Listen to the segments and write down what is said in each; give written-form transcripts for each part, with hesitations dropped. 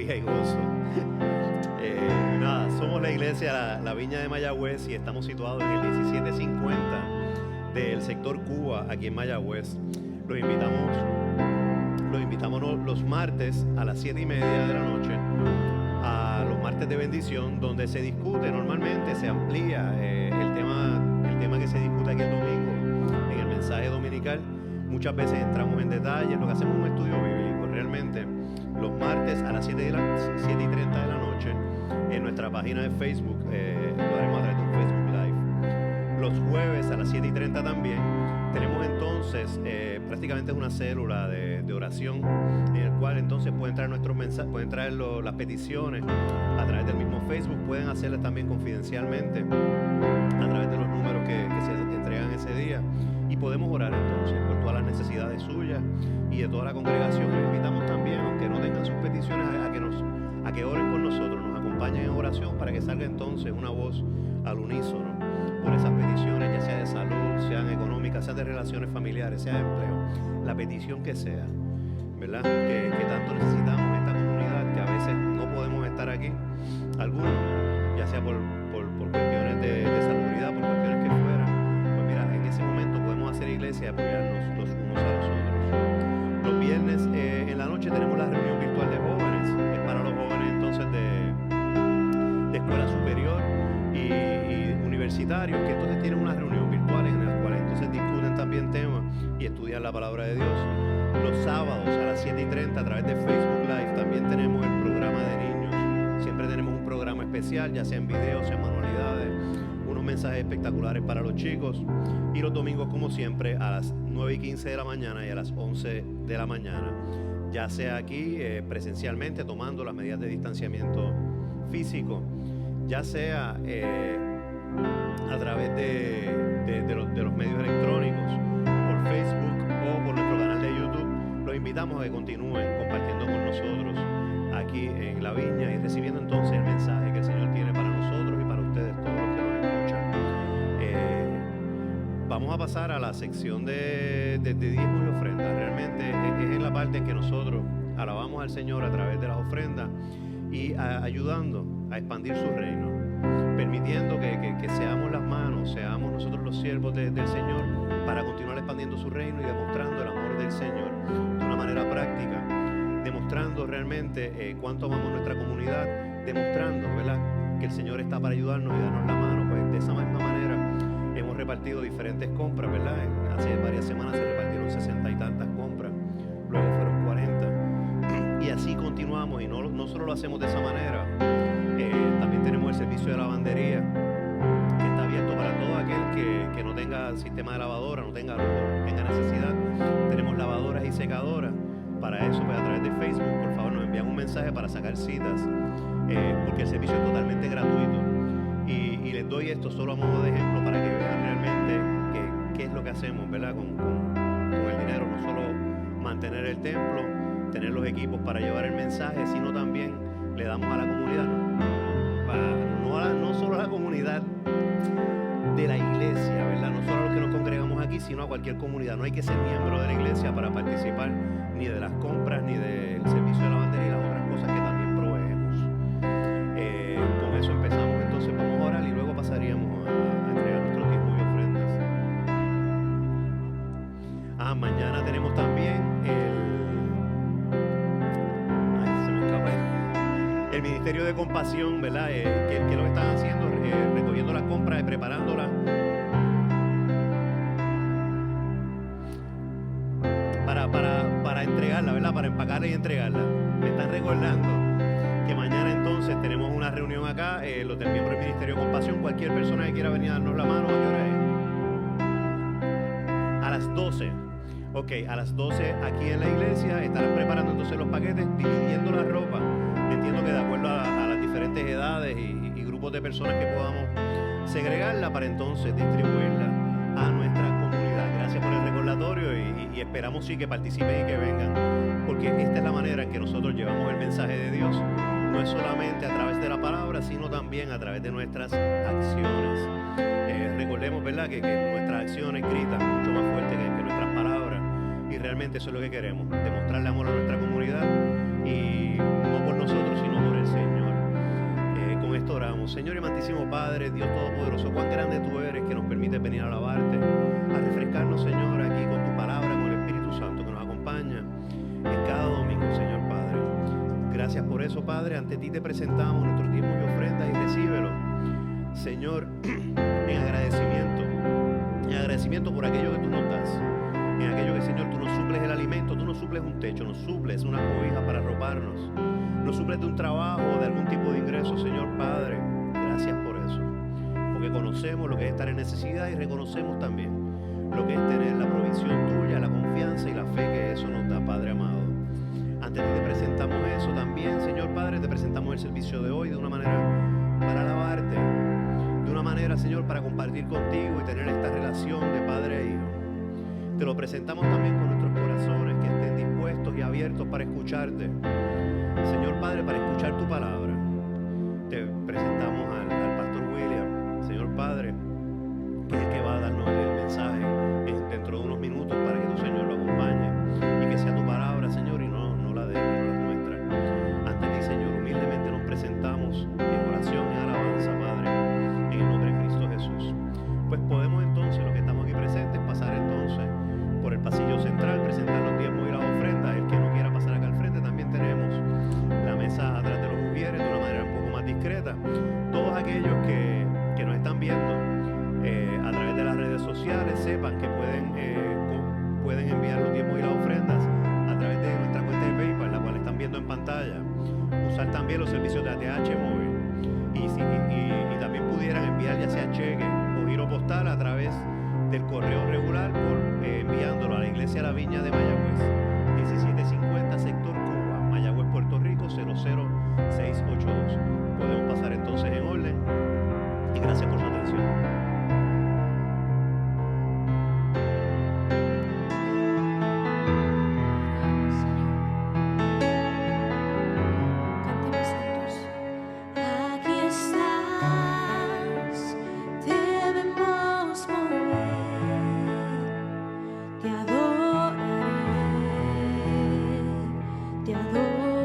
alegría y gozo. Nada, somos la iglesia la Viña de Mayagüez y estamos situados en el 1750 del sector Cuba, aquí en Mayagüez. Los invitamos los martes a las 7:30 de la noche, a los martes de bendición, donde se discute, normalmente se amplía el tema que se discute aquí el domingo en el mensaje dominical. Muchas veces entramos en detalles, lo que hacemos es un estudio bíblico. Realmente los martes a las 7:30 de la noche en nuestra página de Facebook, lo haremos a través de un Facebook Live. Los jueves a las 7:30 también tenemos entonces prácticamente una célula de oración en el cual entonces pueden traer nuestros mensajes, pueden traer las peticiones a través del mismo Facebook, pueden hacerlas también confidencialmente a través de los números que se entregan ese día, y podemos orar entonces por todas las necesidades suyas y de toda la congregación. Les invitamos también, aunque no tengan sus peticiones, a que oren con nosotros, nos acompañen en oración para que salga entonces una voz al unísono por esas peticiones, ya sea de salud, sean económicas, sean de relaciones familiares, sea de empleo, la petición que sea, ¿verdad? Que tanto necesitamos esta comunidad, que a veces no podemos estar aquí, algunos, ya sea por cuestiones de salubridad, por cuestiones que fuera. Pues mira, en ese momento podemos hacer iglesia y apoyarnos los unos a los otros. Los viernes en la noche tenemos la reunión virtual de jóvenes, es para los jóvenes entonces de escuela superior y universitarios, que entonces tienen una reunión virtual en la cual entonces discuten también temas y estudian la palabra de Dios. Los sábados a las 7:30 a través de Facebook Live también tenemos el programa de niños. Siempre tenemos un programa especial, ya sea en videos, sea en manualidades, unos mensajes espectaculares para los chicos. Y los domingos, como siempre, a las 9:15 de la mañana y a las 11 de la mañana, ya sea aquí presencialmente, tomando las medidas de distanciamiento físico, ya sea a través de los medios electrónicos, por Facebook o por nuestro canal de YouTube. Los invitamos a que continúen compartiendo con nosotros aquí en La Viña y recibiendo entonces el mensaje que el Señor tiene para nosotros y para ustedes, todos los que nos escuchan. Vamos a pasar a la sección de diezmos y ofrendas. Realmente es en la parte en que nosotros alabamos al Señor a través de las ofrendas y ayudando a expandir su reino, permitiendo que seamos las manos, seamos nosotros los siervos del Señor para continuar expandiendo su reino y demostrando el amor del Señor de una manera práctica, demostrando realmente cuánto amamos nuestra comunidad, demostrando, ¿verdad?, que el Señor está para ayudarnos y darnos la mano. Pues de esa misma manera hemos repartido diferentes compras, ¿verdad? Hace varias semanas se repartieron 60 y tantas compras, luego fueron 40, y así continuamos. Y no solo lo hacemos de esa manera, también tenemos el servicio de lavandería, que está abierto para todo aquel que no tenga sistema de lavadora, no tenga necesidad. Tenemos lavadoras y secadoras. Para eso, pues a través de Facebook, por favor, nos envían un mensaje para sacar citas, porque el servicio es totalmente gratuito. Y les doy esto solo a modo de ejemplo para que vean realmente qué es lo que hacemos, ¿verdad? Con el dinero. No solo mantener el templo, tener los equipos para llevar el mensaje, sino también le damos a la comunidad, no solo a la comunidad de la iglesia, ¿verdad? No solo a los que nos congregamos aquí, sino a cualquier comunidad. No hay que ser miembro de la iglesia para participar ni de las compras, ni del servicio de lavandería y las otras cosas que también proveemos. Con eso empezamos, entonces vamos a orar y luego pasaríamos a entregar nuestros diezmos y ofrendas. Mañana tenemos también el Ministerio de Compasión, ¿verdad? Que lo están haciendo, recogiendo las compras y preparándolas para entregarla, ¿verdad? Para empacarla y entregarla. Me están recordando que mañana entonces tenemos una reunión acá, los del miembro del Ministerio de Compasión. Cualquier persona que quiera venir a darnos la mano, ¿a qué hora es? A las 12. Ok, a las 12 aquí en la iglesia estarán preparando entonces los paquetes, dividiendo la ropa. Entiendo que de acuerdo a las diferentes edades y grupos de personas que podamos segregarla para entonces distribuirla a nuestra comunidad. Gracias por el recordatorio y esperamos sí que participen y que vengan, porque esta es la manera en que nosotros llevamos el mensaje de Dios. No es solamente a través de la palabra, sino también a través de nuestras acciones. Recordemos, ¿verdad?, que nuestras acciones gritan mucho más fuerte que nuestras palabras, y realmente eso es lo que queremos, demostrarle amor a nuestra comunidad, y no por nosotros, sino con esto oramos. Señor y amantísimo Padre, Dios Todopoderoso, cuán grande tú eres que nos permite venir a alabarte, a refrescarnos, Señor, aquí con tu palabra, con el Espíritu Santo que nos acompaña en cada domingo, Señor Padre. Gracias por eso, Padre. Ante ti te presentamos nuestros diezmos y ofrendas y recíbelo, Señor, en agradecimiento por aquello que tú nos das, en aquello que, Señor, tú nos suples el alimento, tú nos suples un techo, nos suples una cobija para arroparnos, nos suples de un trabajo, de algún tipo de ingreso, Señor Padre. Gracias por eso, porque conocemos lo que es estar en necesidad y reconocemos también lo que es tener la provisión tuya, la confianza y la fe que eso nos da, Padre amado. Ante ti te presentamos eso también, Señor Padre, te presentamos el servicio de hoy de una manera para alabarte, de una manera, Señor, para compartir contigo y tener esta relación de Padre e Hijo. Te lo presentamos también con nuestros corazones que estén dispuestos y abiertos para escucharte, Señor Padre, para escuchar tu palabra. Te presentamos al Pastor William, Señor Padre, que es el que va a darnos el mensaje dentro de unos minutos para que tu Señor lo acompañe y que sea tu palabra, Señor, y no la de él, no la nuestra. Ante ti, Señor, humildemente nos presentamos en oración y alabanza, Padre, en el nombre de Cristo Jesús. Pues podemos entonces, los que estamos aquí presentes, pasar entonces por el pasillo central, presentar los diezmos y las ofrendas. El que no quiera pasar acá al frente, también tenemos la mesa atrás de los ujieres de una manera un poco más discreta. Todos aquellos que nos están viendo a través de las redes sociales, sepan que pueden enviar los diezmos y las ofrendas a través de nuestra cuenta de PayPal, la cual están viendo en pantalla. Usar también los servicios de ATH móvil y también pudieran enviar ya sea cheque o giro postal a través del correo regular enviándolo a la Iglesia La Viña de Mayagüez, 1750 Sector Cuba, Mayagüez, Puerto Rico, 00682. Podemos pasar entonces en orden y gracias por su atención.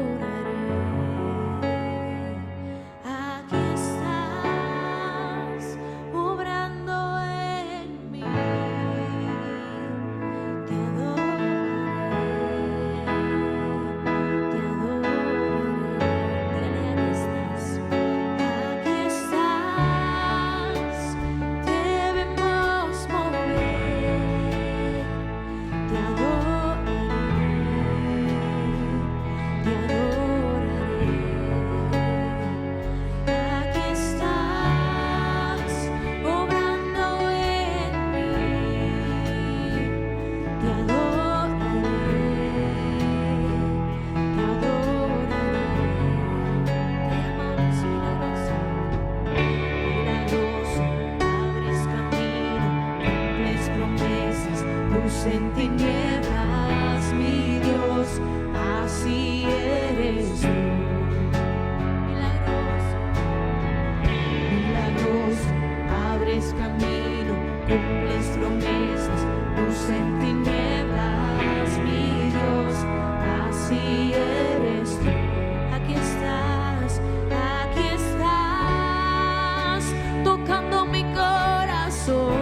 Sanando mi corazón.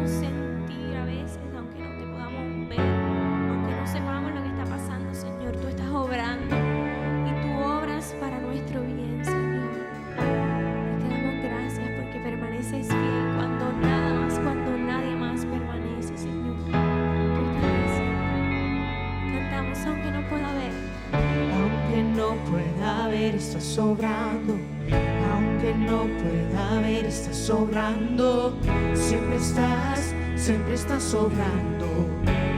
podamos sentir a veces, aunque no te podamos ver, aunque no sepamos lo que está pasando, Señor, tú estás obrando y tú obras para nuestro bien, Señor. Y te damos gracias porque permaneces fiel cuando nada más, cuando nadie más permanece, Señor. Tú estás ahí siempre. Cantamos aunque no pueda ver. Aunque no pueda ver, estás sobrando. Aunque no pueda ver, estás sobrando. Siempre estás sobrando.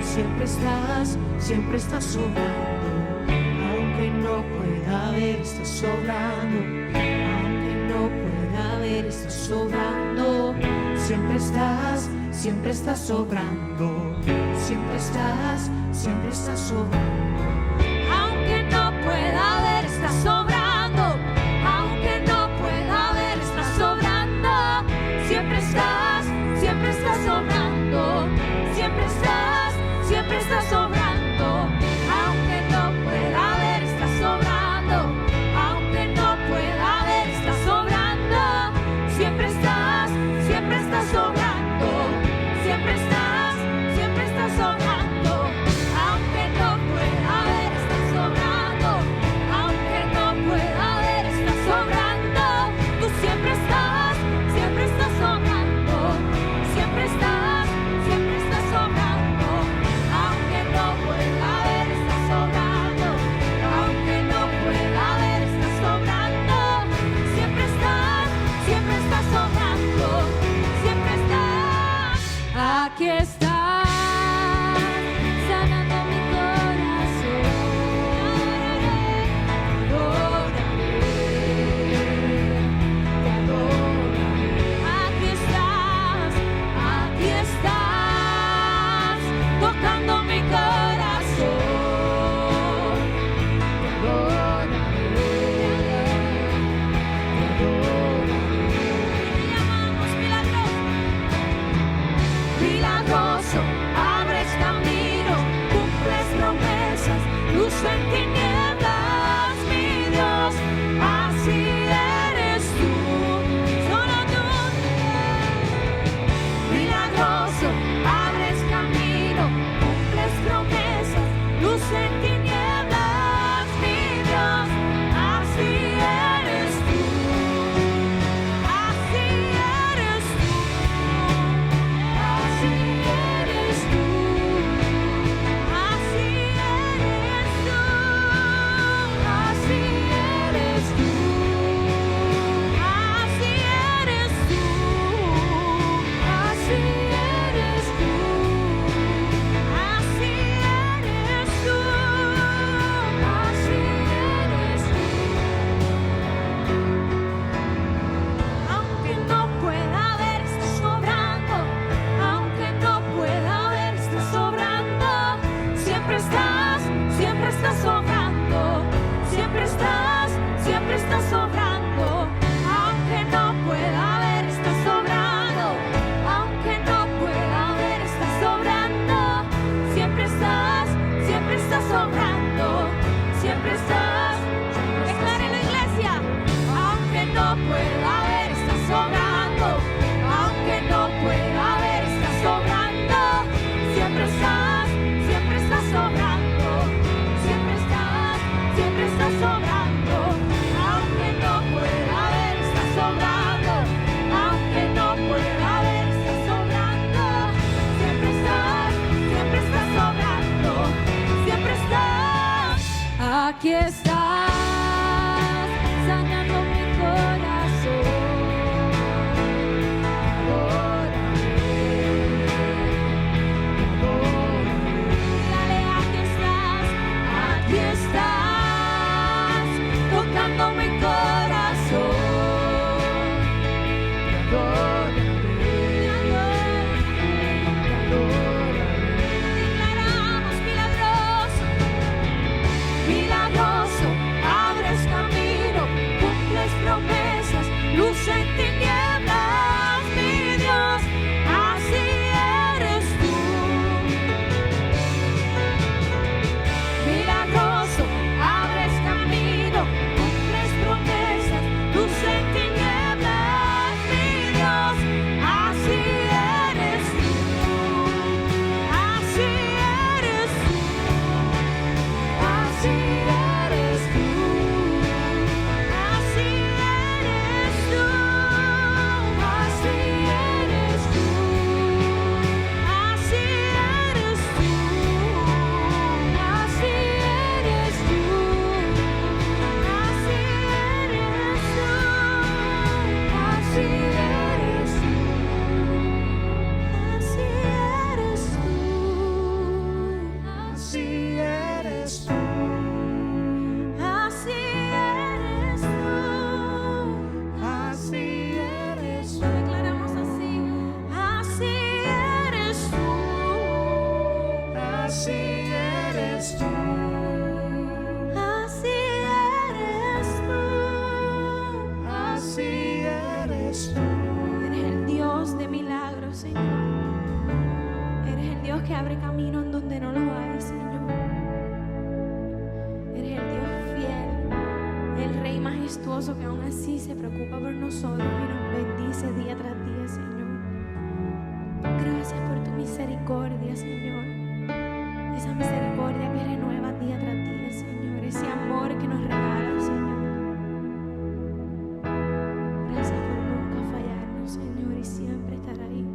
Siempre estás sobrando. Aunque no pueda ver, estás sobrando. Aunque no pueda ver, estás sobrando. Siempre estás sobrando. Siempre estás sobrando. Aunque no pueda ver, estás sobrando. Aunque no pueda ver, estás sobrando. Siempre estás sobrando. Siempre estás sobrando. Aunque no pueda ver, estás sobrando. Aunque no pueda ver, estás sobrando. Siempre estás sobrando. Siempre estás sobrando. Aunque no pueda ver, estás sobrando. Aunque no pueda ver, estás sobrando. Tú siempre estás sobrando. Siempre estás sobrando. Aunque no pueda ver, estás sobrando. Aunque no pueda ver, estás sobrando. Siempre estás sobrando. Siempre estás. Aquí estás, sanando mi corazón. Te adoraré. Aquí estás, tocando mi corazón. Te adoraré. Te llamamos milagroso, abres camino, cumples promesas, luz en tinieblas, mi Dios, así eres tú, solo tú. Milagroso, abres camino, cumples promesas, luz en tinieblas, mi Dios, así eres tú, así eres tú. Así eres tú, así eres tú, así eres tú, así eres tú, así eres tú, así eres tú, así eres tú. Aunque no pueda ver, estás sobrando. Aunque no pueda ver, estás sobrando. Siempre estás sobrando. Siempre estás sobrando. Aunque no pueda ver, estás sobrando. Aunque no pueda ver, estás sobrando. Siempre estás sobrando. Siempre estás. Declare la iglesia. Aunque no pueda ver, estás sobrando. Aunque no pueda ver, estás sobrando. Siempre estás sobrando. Siempre estás sobrando. Aunque no pueda ver, estás sobrando. Aunque no pueda ver, estás sobrando. Siempre estás sobrando. Siempre estás. Aquí estás, sanando mi corazón. Dígale, aquí estás, tocando mi corazón. Te adoraré. Declaramos milagroso, milagroso, Señor. Eres el Dios que abre camino en donde no lo hay, Señor. Eres el Dios fiel, el Rey majestuoso que aún así se preocupa por nosotros y nos bendice día tras día, Señor. Gracias por tu misericordia, Señor. Esa misericordia que renueva día tras día, Señor. Ese amor que nos regala, Señor. Gracias por nunca fallarnos, Señor, y siempre estar ahí.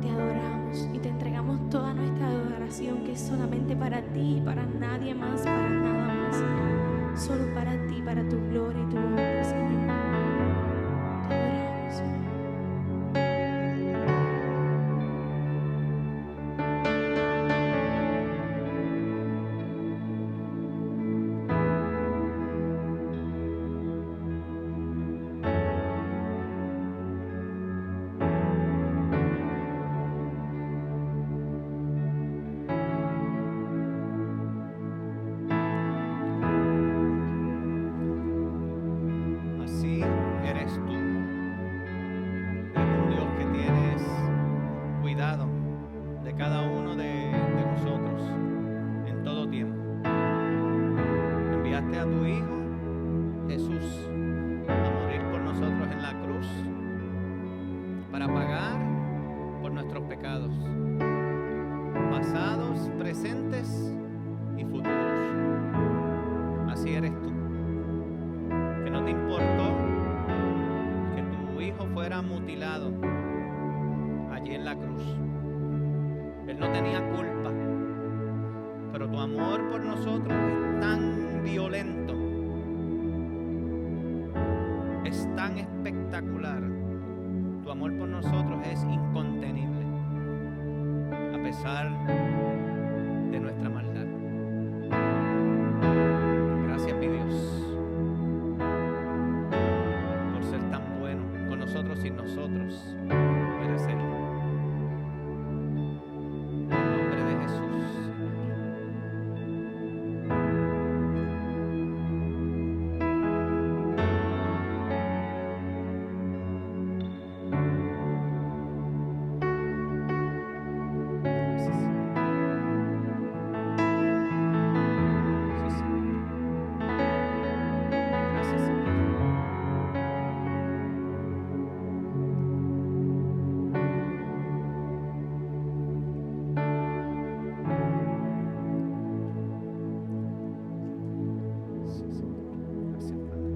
Te adoramos y te entregamos toda nuestra adoración, que es solamente para ti, para nadie más, para nada más. Solo para ti, para tu gloria y tu honra, Señor. Te adoramos, Señor. Así eres tú. Eres un Dios que tienes cuidado de cada uno de nosotros en todo tiempo. Enviaste a tu Hijo Jesús a morir por nosotros en la cruz para pagar por nuestros pecados, pasados, presentes y futuros. Así eres tú, que no te importó que tu Hijo fuera mutilado allí en la cruz. Él no tenía culpa, pero tu amor por nosotros es tan violento, es tan espectacular. Tu amor por nosotros es incontenible, a pesar de nuestra maldad. Gracias, mi Dios, por ser tan bueno con nosotros sin nosotros merecerlo. En el nombre de Jesús, Señor. Gracias, Señor. Sí, Señor. Gracias, Señor. Sí, Señor. Gracias, Padre.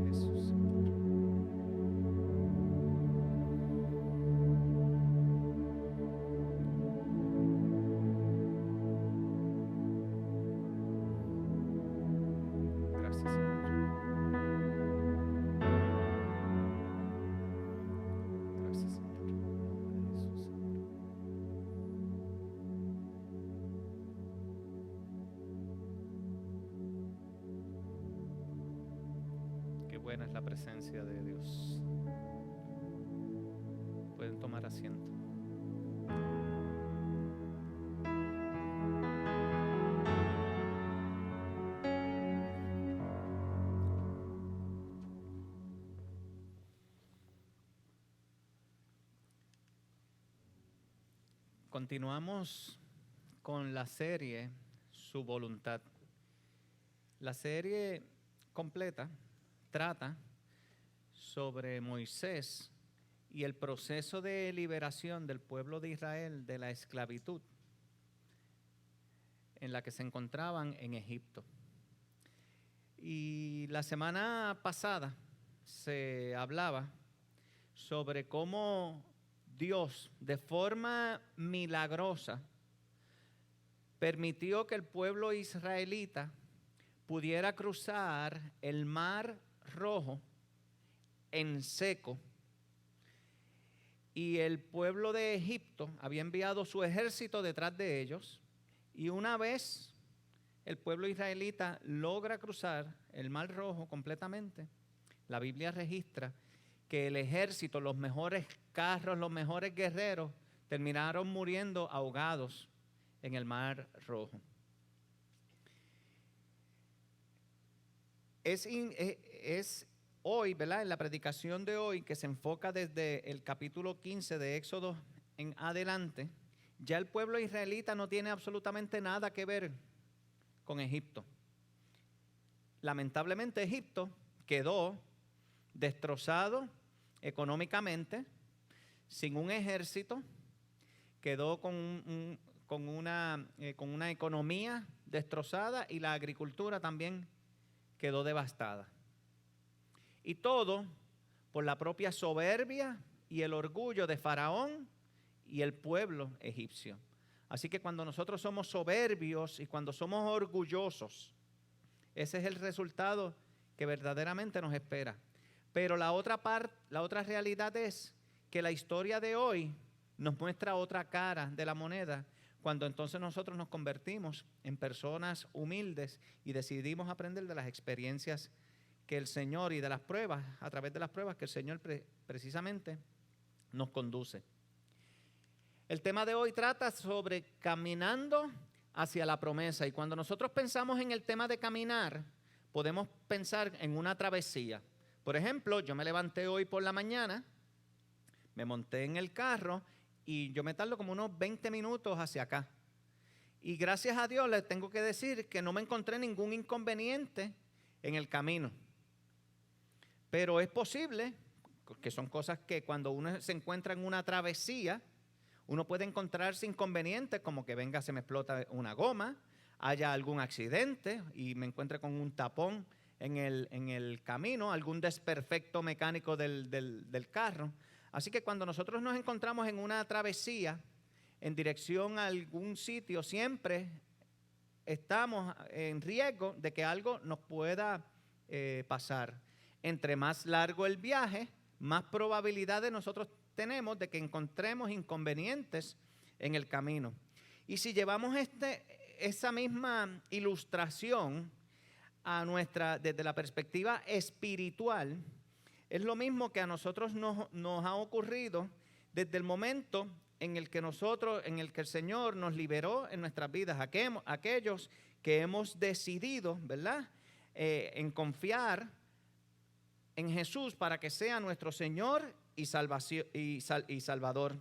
Jesús, Señor. Gracias, Señor. Gracias, Señor. Jesús, Señor. Qué buena es la presencia de Dios. Pueden tomar asiento. Continuamos con la serie Su Voluntad. La serie completa trata sobre Moisés y el proceso de liberación del pueblo de Israel de la esclavitud en la que se encontraban en Egipto. Y la semana pasada se hablaba sobre cómo Dios, de forma milagrosa, permitió que el pueblo israelita pudiera cruzar el Mar Rojo en seco. Y el pueblo de Egipto había enviado su ejército detrás de ellos. Y una vez el pueblo israelita logra cruzar el Mar Rojo completamente, la Biblia registra que el ejército, los mejores carros, los mejores guerreros, terminaron muriendo ahogados en el Mar Rojo. Es hoy, ¿verdad? En la predicación de hoy, que se enfoca desde el capítulo 15 de Éxodo en adelante, ya el pueblo israelita no tiene absolutamente nada que ver con Egipto. Lamentablemente Egipto quedó destrozado económicamente, sin un ejército, quedó con una economía destrozada y la agricultura también quedó devastada. Y todo por la propia soberbia y el orgullo de Faraón y el pueblo egipcio. Así que cuando nosotros somos soberbios y cuando somos orgullosos, ese es el resultado que verdaderamente nos espera. Pero la otra realidad es que la historia de hoy nos muestra otra cara de la moneda, cuando entonces nosotros nos convertimos en personas humildes y decidimos aprender de las experiencias que el Señor y de las pruebas, a través de las pruebas que el Señor precisamente nos conduce. El tema de hoy trata sobre caminando hacia la promesa, y cuando nosotros pensamos en el tema de caminar, podemos pensar en una travesía. Por ejemplo, yo me levanté hoy por la mañana, me monté en el carro y yo me tardo como unos 20 minutos hacia acá. Y gracias a Dios les tengo que decir que no me encontré ningún inconveniente en el camino. Pero es posible, que son cosas que cuando uno se encuentra en una travesía, uno puede encontrarse inconvenientes, como que venga, se me explota una goma, haya algún accidente y me encuentre con un tapón en el camino, algún desperfecto mecánico del carro. Así que cuando nosotros nos encontramos en una travesía en dirección a algún sitio, siempre estamos en riesgo de que algo nos pueda pasar. Entre más largo el viaje, más probabilidades nosotros tenemos de que encontremos inconvenientes en el camino. Y si llevamos esa misma ilustración desde la perspectiva espiritual, es lo mismo que a nosotros nos ha ocurrido desde el momento en el que el Señor nos liberó en nuestras vidas, aquellos que hemos decidido, ¿verdad?, en confiar en Jesús para que sea nuestro Señor y Salvador.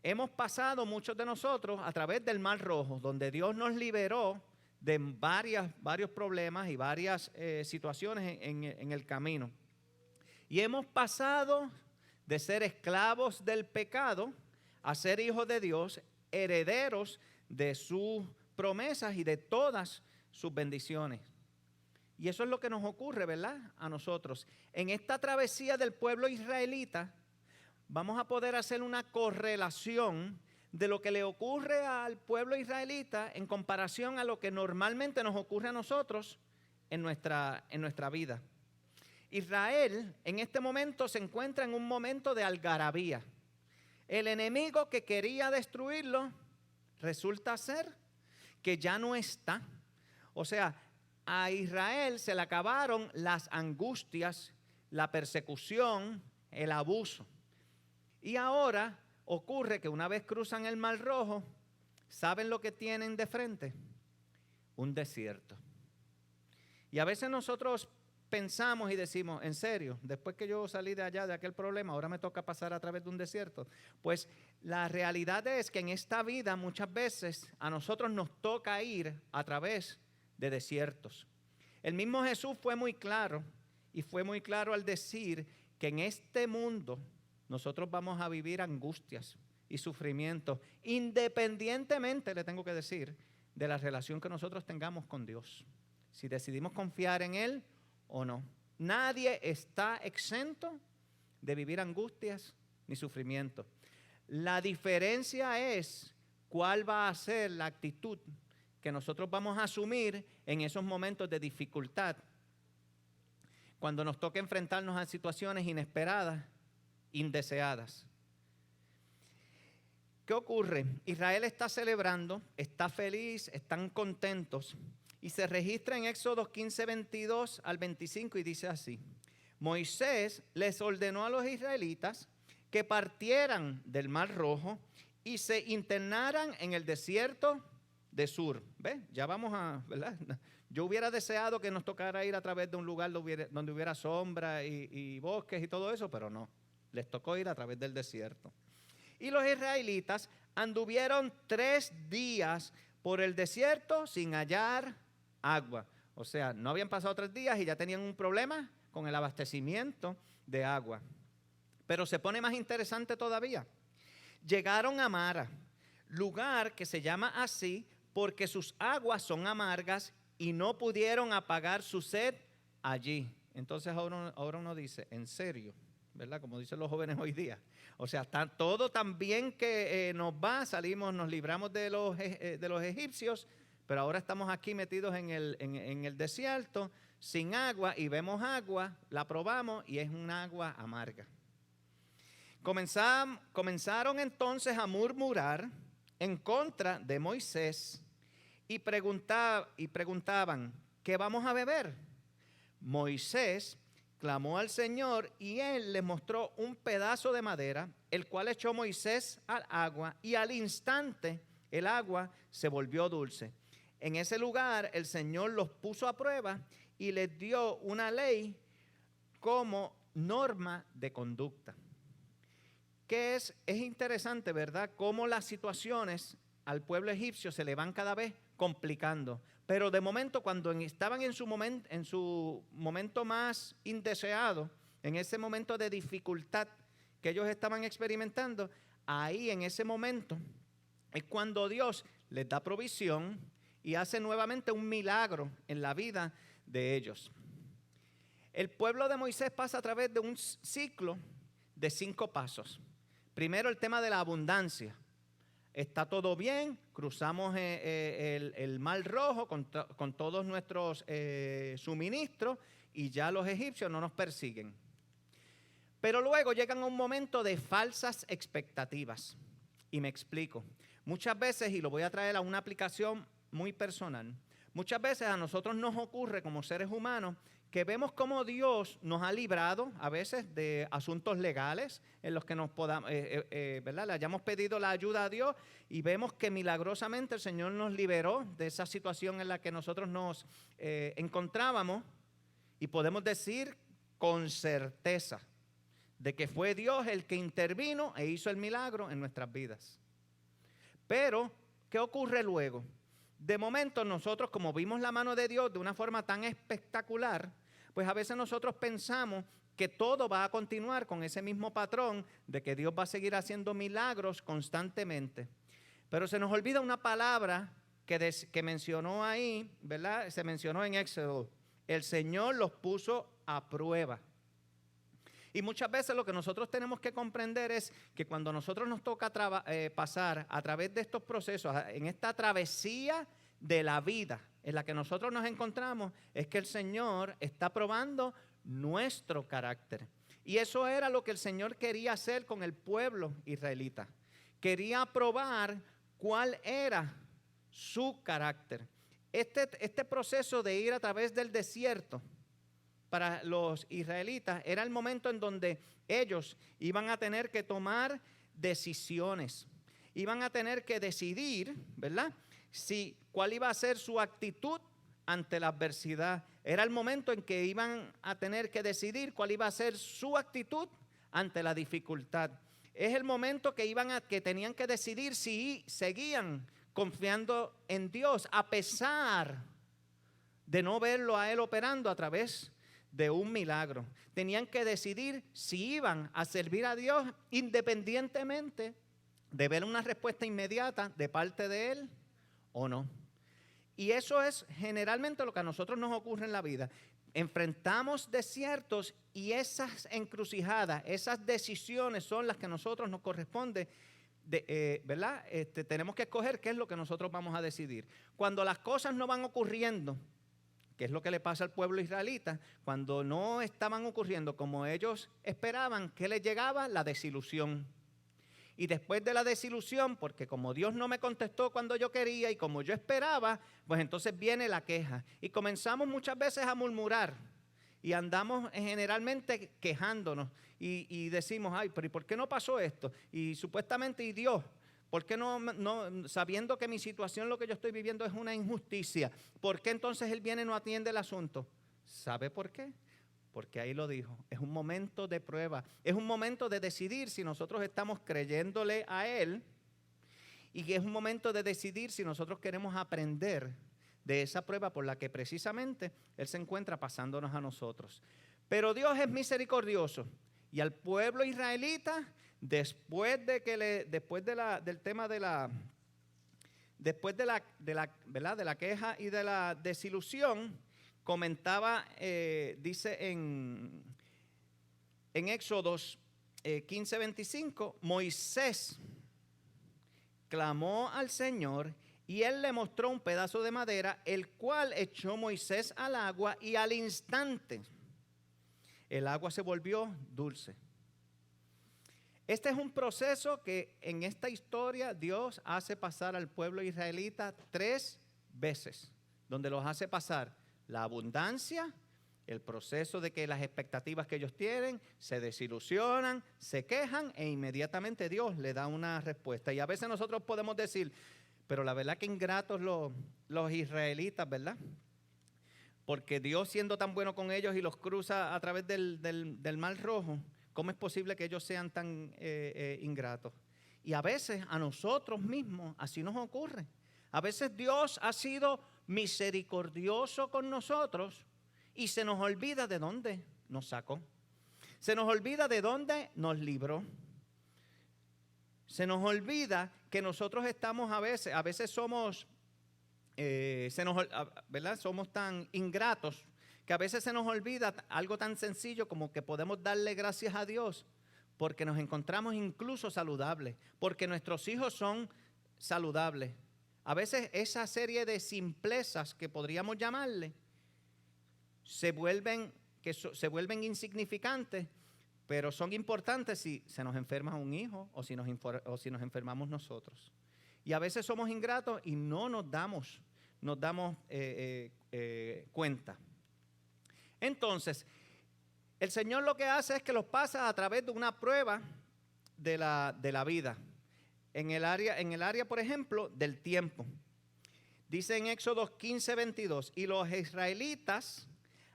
Hemos pasado, muchos de nosotros, a través del Mar Rojo, donde Dios nos liberó de varios problemas y varias situaciones en el camino. Y hemos pasado de ser esclavos del pecado a ser hijos de Dios, herederos de sus promesas y de todas sus bendiciones. Y eso es lo que nos ocurre, ¿verdad?, a nosotros. En esta travesía del pueblo israelita, vamos a poder hacer una correlación de lo que le ocurre al pueblo israelita en comparación a lo que normalmente nos ocurre a nosotros en nuestra vida. Israel en este momento se encuentra en un momento de algarabía. El enemigo que quería destruirlo resulta ser que ya no está. O sea, a Israel se le acabaron las angustias, la persecución, el abuso. Y ahora ocurre que una vez cruzan el Mar Rojo, ¿saben lo que tienen de frente? Un desierto. Y a veces nosotros pensamos y decimos, en serio, después que yo salí de allá, de aquel problema, ahora me toca pasar a través de un desierto. Pues la realidad es que en esta vida muchas veces a nosotros nos toca ir a través de desiertos. El mismo Jesús fue muy claro al decir que en este mundo nosotros vamos a vivir angustias y sufrimientos, independientemente, le tengo que decir, de la relación que nosotros tengamos con Dios. Si decidimos confiar en Él o no. Nadie está exento de vivir angustias ni sufrimiento. La diferencia es cuál va a ser la actitud que nosotros vamos a asumir en esos momentos de dificultad, cuando nos toca enfrentarnos a situaciones inesperadas, indeseadas. ¿Qué ocurre? Israel está celebrando, está feliz, están contentos, y se registra en Éxodo 15, 22 al 25 y dice así: Moisés les ordenó a los israelitas que partieran del Mar Rojo y se internaran en el desierto de Sur. ¿Ves? Ya vamos a, ¿verdad? Yo hubiera deseado que nos tocara ir a través de un lugar donde hubiera sombra y bosques y todo eso, pero no. Les tocó ir a través del desierto. Y los israelitas anduvieron 3 días por el desierto sin hallar agua. O sea, no habían pasado 3 días y ya tenían un problema con el abastecimiento de agua. Pero se pone más interesante todavía. Llegaron a Mara, lugar que se llama así porque sus aguas son amargas y no pudieron apagar su sed allí. Entonces ahora uno dice, ¿en serio? ¿Verdad? Como dicen los jóvenes hoy día. O sea, todo tan bien que nos va, nos libramos de los egipcios, pero ahora estamos aquí metidos en el desierto, sin agua, y vemos agua, la probamos y es un agua amarga. Comenzaron entonces a murmurar en contra de Moisés y preguntaban, ¿qué vamos a beber? Moisés clamó al Señor y él le mostró un pedazo de madera, el cual echó Moisés al agua y al instante el agua se volvió dulce. En ese lugar el Señor los puso a prueba y les dio una ley como norma de conducta. Que es interesante, ¿verdad? Cómo las situaciones al pueblo egipcio se le van cada vez complicando. Pero de momento, cuando estaban en su momento más indeseado, en ese momento de dificultad que ellos estaban experimentando, ahí en ese momento es cuando Dios les da provisión y hace nuevamente un milagro en la vida de ellos. El pueblo de Moisés pasa a través de un ciclo de 5 pasos. Primero, el tema de la abundancia. Está todo bien, cruzamos el Mar Rojo con todos nuestros suministros y ya los egipcios no nos persiguen. Pero luego llegan a un momento de falsas expectativas. Y me explico. Muchas veces, y lo voy a traer a una aplicación muy personal, muchas veces a nosotros nos ocurre como seres humanos que vemos cómo Dios nos ha librado a veces de asuntos legales en los que nos podamos, ¿verdad? Le hayamos pedido la ayuda a Dios y vemos que milagrosamente el Señor nos liberó de esa situación en la que nosotros nos encontrábamos y podemos decir con certeza de que fue Dios el que intervino e hizo el milagro en nuestras vidas. Pero, ¿qué ocurre luego? De momento nosotros, como vimos la mano de Dios de una forma tan espectacular, pues a veces nosotros pensamos que todo va a continuar con ese mismo patrón de que Dios va a seguir haciendo milagros constantemente. Pero se nos olvida una palabra que mencionó ahí, ¿verdad? Se mencionó en Éxodo. El Señor los puso a prueba. Y muchas veces lo que nosotros tenemos que comprender es que cuando nosotros nos toca pasar a través de estos procesos, en esta travesía de la vida en la que nosotros nos encontramos, es que el Señor está probando nuestro carácter. Y eso era lo que el Señor quería hacer con el pueblo israelita. Quería probar cuál era su carácter. Este proceso de ir a través del desierto para los israelitas era el momento en donde ellos iban a tener que tomar decisiones. Iban a tener que decidir, ¿verdad? Cuál iba a ser su actitud ante la adversidad. Era el momento en que iban a tener que decidir cuál iba a ser su actitud ante la dificultad. Es el momento que tenían que decidir si seguían confiando en Dios a pesar de no verlo a Él operando a través de un milagro. Tenían que decidir si iban a servir a Dios independientemente de ver una respuesta inmediata de parte de Él o no. Y eso es generalmente lo que a nosotros nos ocurre en la vida. Enfrentamos desiertos y esas encrucijadas, esas decisiones son las que a nosotros nos corresponde, ¿verdad? Tenemos que escoger qué es lo que nosotros vamos a decidir. Cuando las cosas no van ocurriendo, que es lo que le pasa al pueblo israelita, cuando no estaban ocurriendo como ellos esperaban, ¿qué les llegaba? La desilusión. Y después de la desilusión, porque como Dios no me contestó cuando yo quería y como yo esperaba, pues entonces viene la queja. Y comenzamos muchas veces a murmurar y andamos generalmente quejándonos y decimos, ay, pero ¿y por qué no pasó esto? Y supuestamente, y Dios, ¿Por qué no, sabiendo que mi situación, lo que yo estoy viviendo es una injusticia? ¿Por qué entonces Él viene y no atiende el asunto? ¿Sabe por qué? Porque ahí lo dijo, es un momento de prueba, es un momento de decidir si nosotros estamos creyéndole a Él, y es un momento de decidir si nosotros queremos aprender de esa prueba por la que precisamente Él se encuentra pasándonos a nosotros. Pero Dios es misericordioso, y al pueblo israelita, después de la queja y de la desilusión, comentaba, dice en Éxodos 15:25, Moisés clamó al Señor y Él le mostró un pedazo de madera, el cual echó Moisés al agua, y al instante el agua se volvió dulce. Este es un proceso que en esta historia Dios hace pasar al pueblo israelita 3 veces, donde los hace pasar la abundancia, el proceso de que las expectativas que ellos tienen se desilusionan, se quejan, e inmediatamente Dios le da una respuesta. Y a veces nosotros podemos decir, pero la verdad que ingratos los israelitas, ¿verdad? Porque Dios, siendo tan bueno con ellos y los cruza a través del Mar Rojo, ¿cómo es posible que ellos sean tan ingratos? Y a veces a nosotros mismos así nos ocurre. A veces Dios ha sido misericordioso con nosotros y se nos olvida de dónde nos sacó. Se nos olvida de dónde nos libró. Se nos olvida que nosotros estamos a veces somos, ¿verdad? Somos tan ingratos que a veces se nos olvida algo tan sencillo como que podemos darle gracias a Dios porque nos encontramos incluso saludables, porque nuestros hijos son saludables. A veces esa serie de simplezas que podríamos llamarle se vuelven insignificantes, pero son importantes si se nos enferma un hijo o si nos enfermamos nosotros. Y a veces somos ingratos y no nos damos cuenta. Entonces, el Señor lo que hace es que los pasa a través de una prueba de la vida. En el área, por ejemplo, del tiempo. Dice en Éxodo 15:22, y los israelitas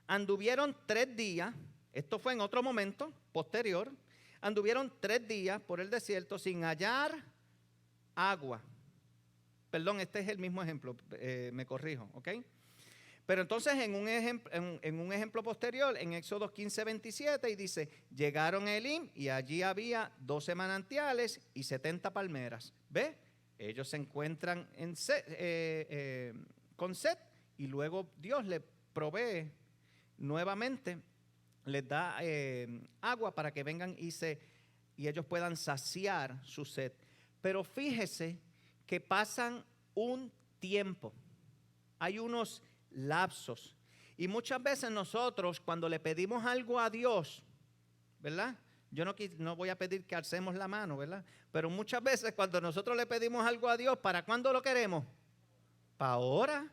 anduvieron 3 días, esto fue en otro momento posterior, anduvieron 3 días por el desierto sin hallar agua. Perdón, este es el mismo ejemplo, me corrijo, ¿ok? Pero entonces en un ejemplo posterior, en Éxodo 15:27, y dice, llegaron a Elim y allí había 12 manantiales y 70 palmeras. ¿Ve? Ellos se encuentran con sed, y luego Dios les provee nuevamente, les da agua para que vengan y ellos puedan saciar su sed. Pero fíjese que pasan un tiempo, hay unos lapsos, y muchas veces nosotros cuando le pedimos algo a Dios, ¿verdad? Yo no voy a pedir que alcemos la mano, ¿verdad? Pero muchas veces cuando nosotros le pedimos algo a Dios, ¿para cuándo lo queremos? Para ahora.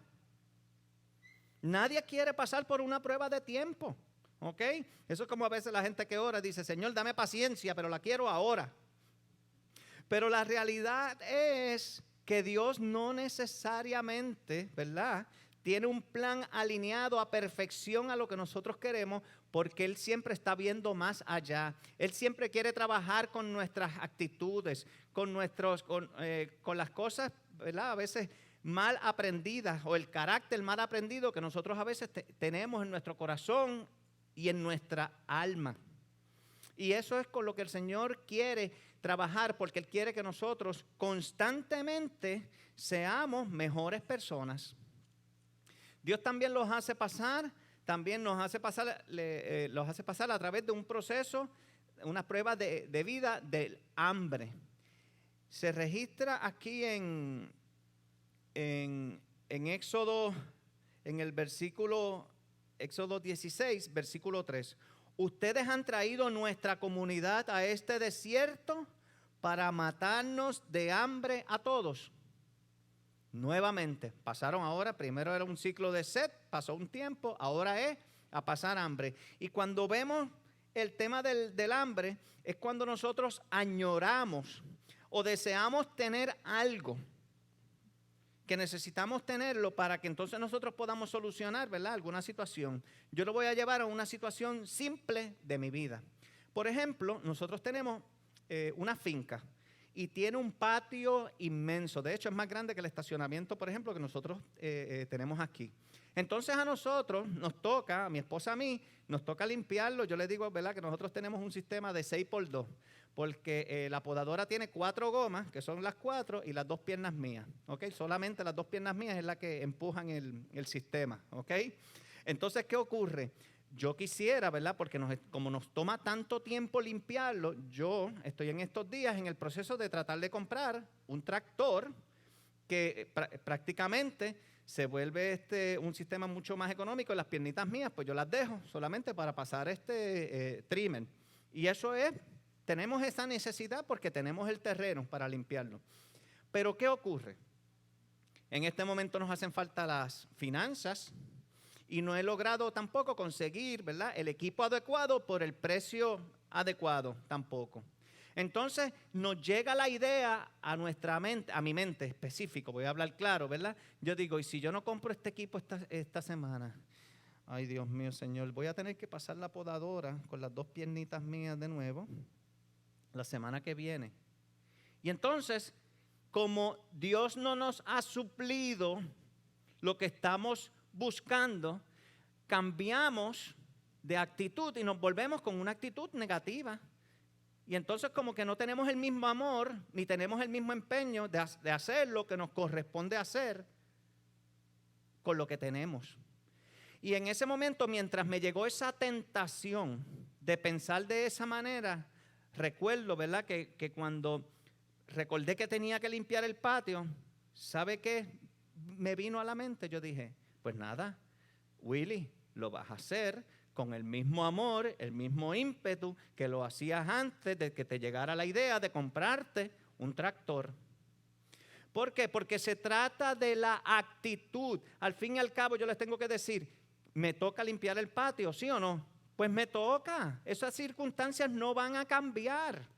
Nadie quiere pasar por una prueba de tiempo, ¿ok? Eso es como a veces la gente que ora dice, Señor, dame paciencia, pero la quiero ahora. Pero la realidad es que Dios no necesariamente, ¿verdad?, tiene un plan alineado a perfección a lo que nosotros queremos, porque Él siempre está viendo más allá. Él siempre quiere trabajar con nuestras actitudes, con las cosas, ¿verdad?, a veces mal aprendidas, o el carácter mal aprendido que nosotros a veces tenemos en nuestro corazón y en nuestra alma. Y eso es con lo que el Señor quiere trabajar, porque Él quiere que nosotros constantemente seamos mejores personas. Dios también los hace pasar, los hace pasar a través de un proceso, una prueba de vida del hambre. Se registra aquí en Éxodo, en el versículo, Éxodo 16, versículo 3. Ustedes han traído nuestra comunidad a este desierto para matarnos de hambre a todos. Nuevamente, pasaron ahora, primero era un ciclo de sed, pasó un tiempo, ahora es a pasar hambre. Y cuando vemos el tema del hambre, es cuando nosotros añoramos o deseamos tener algo que necesitamos tenerlo para que entonces nosotros podamos solucionar, ¿verdad?, alguna situación. Yo lo voy a llevar a una situación simple de mi vida. Por ejemplo, nosotros tenemos una finca y tiene un patio inmenso. De hecho, es más grande que el estacionamiento, por ejemplo, que nosotros tenemos aquí. Entonces a nosotros nos toca, a mi esposa, a mí, nos toca limpiarlo. Yo le digo, ¿verdad?, que nosotros tenemos un sistema de 6x2, porque la podadora tiene 4 gomas, que son las 4, y las 2 piernas mías, ¿ok? Solamente las 2 piernas mías es la que empujan el sistema, ¿ok? Entonces, ¿qué ocurre? Yo quisiera, ¿verdad?, porque como nos toma tanto tiempo limpiarlo, yo estoy en estos días en el proceso de tratar de comprar un tractor que prácticamente se vuelve un sistema mucho más económico. Y las piernitas mías, pues yo las dejo solamente para pasar trimmer. Y eso tenemos esa necesidad porque tenemos el terreno para limpiarlo. Pero ¿qué ocurre? En este momento nos hacen falta las finanzas y no he logrado tampoco conseguir, ¿verdad?, el equipo adecuado por el precio adecuado tampoco. Entonces nos llega la idea a nuestra mente, a mi mente específico, voy a hablar claro, ¿verdad? Yo digo, ¿y si yo no compro este equipo esta semana? Ay, Dios mío, Señor, voy a tener que pasar la podadora con las 2 piernitas mías de nuevo la semana que viene. Y entonces, como Dios no nos ha suplido lo que estamos buscando, cambiamos de actitud y nos volvemos con una actitud negativa. Y entonces como que no tenemos el mismo amor, ni tenemos el mismo empeño de hacer lo que nos corresponde hacer con lo que tenemos. Y en ese momento, mientras me llegó esa tentación de pensar de esa manera, recuerdo, ¿verdad?, que cuando recordé que tenía que limpiar el patio, ¿sabe qué me vino a la mente? Yo dije, pues nada, Willy, lo vas a hacer con el mismo amor, el mismo ímpetu que lo hacías antes de que te llegara la idea de comprarte un tractor. ¿Por qué? Porque se trata de la actitud. Al fin y al cabo yo les tengo que decir, ¿me toca limpiar el patio, sí o no? Pues me toca. Esas circunstancias no van a cambiar.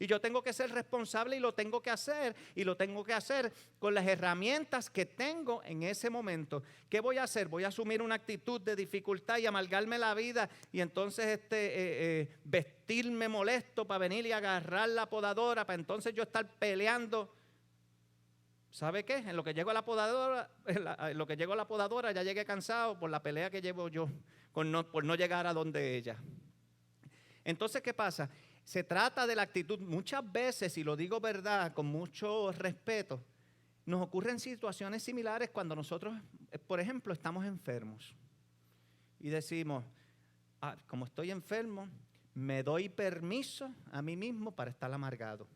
Y yo tengo que ser responsable y lo tengo que hacer. Y lo tengo que hacer con las herramientas que tengo en ese momento. ¿Qué voy a hacer? Voy a asumir una actitud de dificultad y amargarme la vida. Y entonces vestirme molesto para venir y agarrar la podadora. Para entonces yo estar peleando. ¿Sabe qué? En lo que llego a la podadora, ya llegué cansado por la pelea que llevo yo. Por no llegar a donde ella. Entonces, ¿qué pasa? Se trata de la actitud. Muchas veces, y lo digo verdad, con mucho respeto, nos ocurren situaciones similares cuando nosotros, por ejemplo, estamos enfermos. Y decimos, como estoy enfermo, me doy permiso a mí mismo para estar amargado.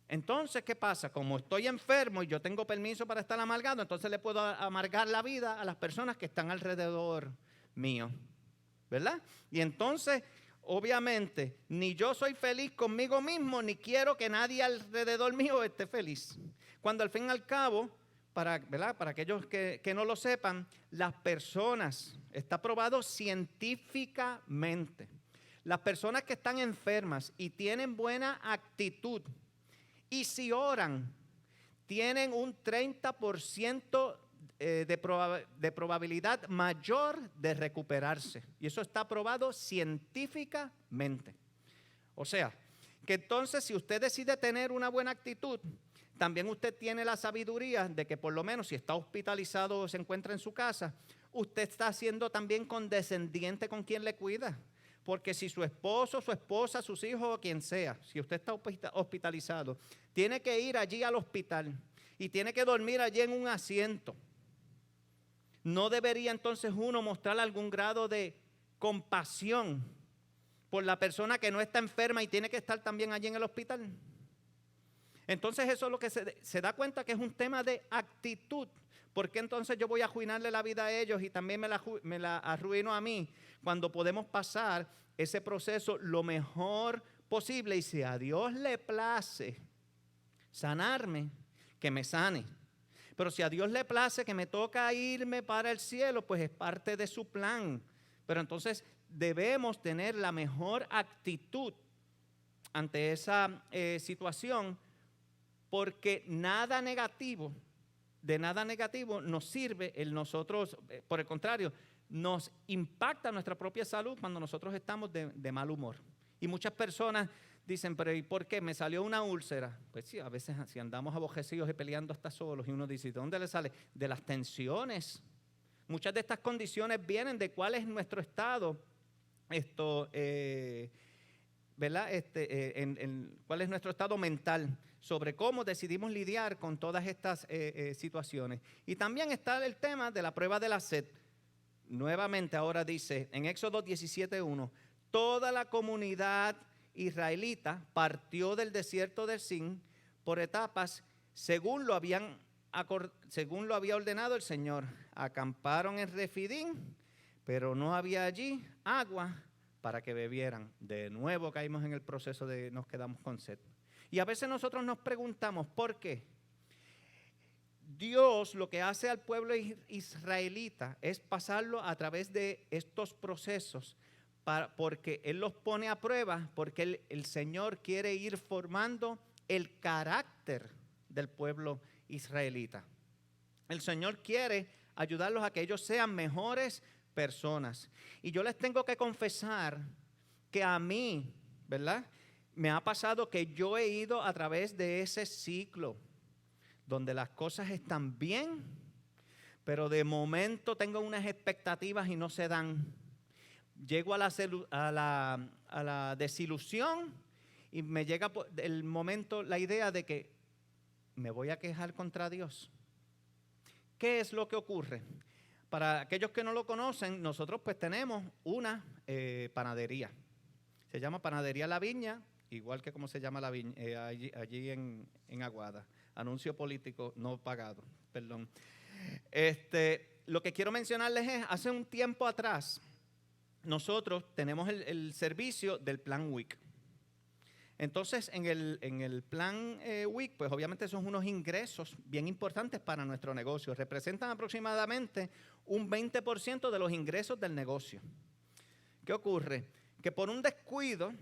Entonces, ¿qué pasa? Como estoy enfermo y yo tengo permiso para estar amargado, entonces le puedo amargar la vida a las personas que están alrededor mío, ¿verdad? Y entonces, obviamente, ni yo soy feliz conmigo mismo, ni quiero que nadie alrededor mío esté feliz. Cuando al fin y al cabo, ¿verdad?, para aquellos que no lo sepan, las personas, está probado científicamente, las personas que están enfermas y tienen buena actitud, y si oran, tienen un 30% de probabilidad mayor de recuperarse. Y eso está probado científicamente. O sea, que entonces si usted decide tener una buena actitud, también usted tiene la sabiduría de que por lo menos si está hospitalizado o se encuentra en su casa, usted está siendo también condescendiente con quien le cuida. Porque si su esposo, su esposa, sus hijos o quien sea, si usted está hospitalizado, tiene que ir allí al hospital y tiene que dormir allí en un asiento, ¿no debería entonces uno mostrar algún grado de compasión por la persona que no está enferma y tiene que estar también allí en el hospital? Entonces eso es lo que se da cuenta que es un tema de actitud. ¿Por qué entonces yo voy a arruinarle la vida a ellos y también me la arruino a mí? Cuando podemos pasar ese proceso lo mejor posible y si a Dios le place sanarme, que me sane. Pero si a Dios le place que me toca irme para el cielo, pues es parte de su plan. Pero entonces debemos tener la mejor actitud ante esa situación, porque nada negativo, de nada negativo nos sirve el nosotros, por el contrario, nos impacta nuestra propia salud cuando nosotros estamos de mal humor. Y muchas personas dicen, pero ¿y por qué? ¿Me salió una úlcera? Pues sí, a veces si andamos abojecidos y peleando hasta solos y uno dice, ¿de dónde le sale? De las tensiones. Muchas de estas condiciones vienen de cuál es nuestro estado, ¿verdad? Cuál es nuestro estado mental, sobre cómo decidimos lidiar con todas estas situaciones. Y también está el tema de la prueba de la sed. Nuevamente ahora dice en Éxodo 17:1, toda la comunidad israelita partió del desierto de Sin por etapas según lo había ordenado el Señor. Acamparon en Refidín, pero no había allí agua para que bebieran. De nuevo caímos en el proceso de nos quedamos con sed. Y a veces nosotros nos preguntamos, ¿por qué? Dios lo que hace al pueblo israelita es pasarlo a través de estos procesos porque Él los pone a prueba, porque el Señor quiere ir formando el carácter del pueblo israelita. El Señor quiere ayudarlos a que ellos sean mejores personas. Y yo les tengo que confesar que a mí, ¿verdad? Me ha pasado que yo he ido a través de ese ciclo donde las cosas están bien, pero de momento tengo unas expectativas y no se dan. Llego a la desilusión y me llega el momento, la idea de que me voy a quejar contra Dios. ¿Qué es lo que ocurre? Para aquellos que no lo conocen, nosotros pues tenemos una panadería. Se llama Panadería La Viña, igual que como se llama la viña, allí en Aguada. Anuncio político no pagado, perdón. Lo que quiero mencionarles es, hace un tiempo atrás, nosotros tenemos el servicio del Plan WIC. Entonces, en el Plan WIC, pues obviamente son unos ingresos bien importantes para nuestro negocio. Representan aproximadamente un 20% de los ingresos del negocio. ¿Qué ocurre? Que por un descuido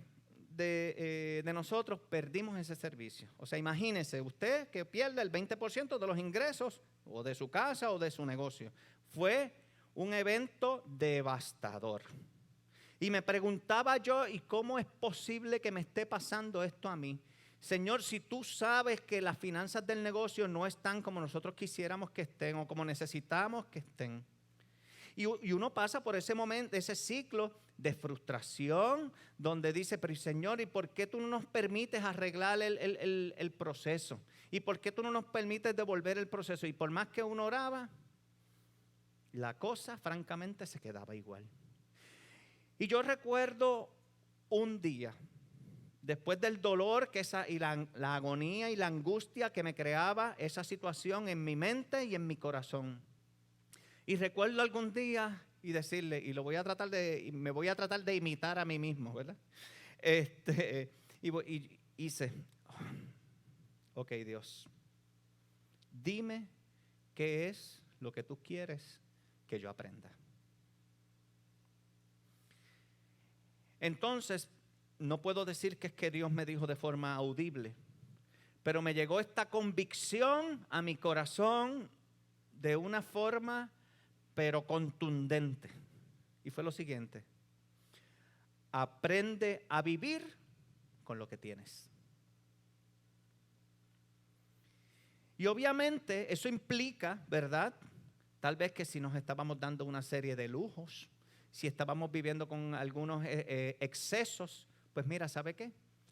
de nosotros perdimos ese servicio. O sea, imagínese usted que pierde el 20% de los ingresos o de su casa o de su negocio. Fue un evento devastador. Y me preguntaba yo, ¿y cómo es posible que me esté pasando esto a mí? Señor, si tú sabes que las finanzas del negocio no están como nosotros quisiéramos que estén o como necesitamos que estén. Y uno pasa por ese momento, ese ciclo de frustración, donde dice, pero Señor, ¿y por qué tú no nos permites arreglar el proceso? ¿Y por qué tú no nos permites devolver el proceso? Y por más que uno oraba, la cosa francamente se quedaba igual. Y yo recuerdo un día, después del dolor y la agonía y la angustia que me creaba esa situación en mi mente y en mi corazón. Y recuerdo algún día y decirle, y me voy a tratar de imitar a mí mismo, ¿verdad? Y hice, ok, Dios, dime qué es lo que tú quieres que yo aprenda. Entonces, no puedo decir que es que Dios me dijo de forma audible, pero me llegó esta convicción a mi corazón de una forma, pero contundente. Y fue lo siguiente: aprende a vivir con lo que tienes. Y obviamente eso implica, ¿verdad? Tal vez que si nos estábamos dando una serie de lujos, si estábamos viviendo con algunos excesos, pues mira, ¿sabe qué?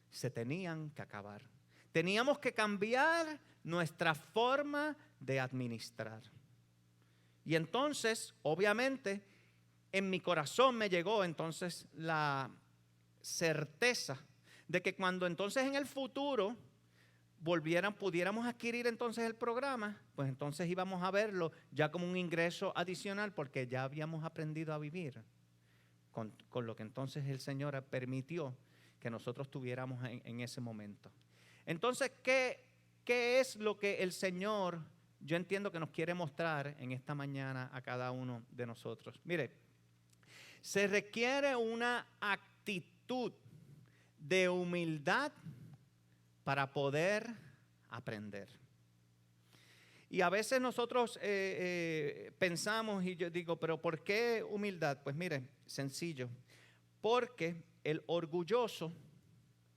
Se tenían que acabar. Teníamos que cambiar nuestra forma de administrar. Y entonces, obviamente, en mi corazón me llegó entonces la certeza de que cuando entonces en el futuro pudiéramos adquirir entonces el programa, pues entonces íbamos a verlo ya como un ingreso adicional porque ya habíamos aprendido a vivir con lo que entonces el Señor permitió que nosotros tuviéramos en ese momento. Entonces, ¿qué es lo que el Señor, yo entiendo que nos quiere mostrar en esta mañana a cada uno de nosotros? Mire, se requiere una actitud de humildad para poder aprender. Y a veces nosotros pensamos, y yo digo, pero ¿por qué humildad? Pues mire, sencillo, porque el orgulloso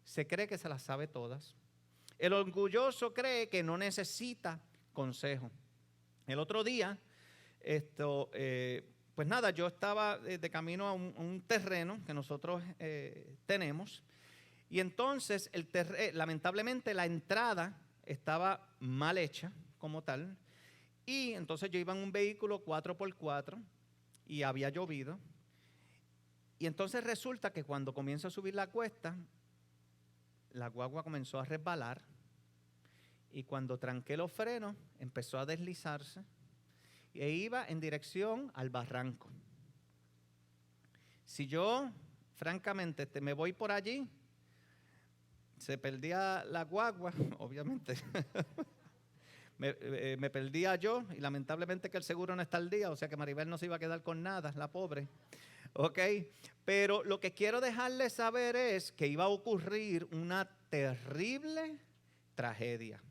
se cree que se las sabe todas. El orgulloso cree que no necesita consejo. El otro día, pues nada, yo estaba de camino a un terreno que nosotros tenemos, y entonces lamentablemente la entrada estaba mal hecha como tal, y entonces yo iba en un vehículo 4x4 y había llovido, y entonces resulta que cuando comienzo a subir la cuesta, la guagua comenzó a resbalar, y cuando tranqué los frenos empezó a deslizarse e iba en dirección al barranco. Si yo francamente me voy por allí, se perdía la guagua, obviamente. me perdía yo, y lamentablemente que el seguro no está al día, o sea que Maribel no se iba a quedar con nada, la pobre. ¿Ok? Pero lo que quiero dejarles saber es que iba a ocurrir una terrible tragedia.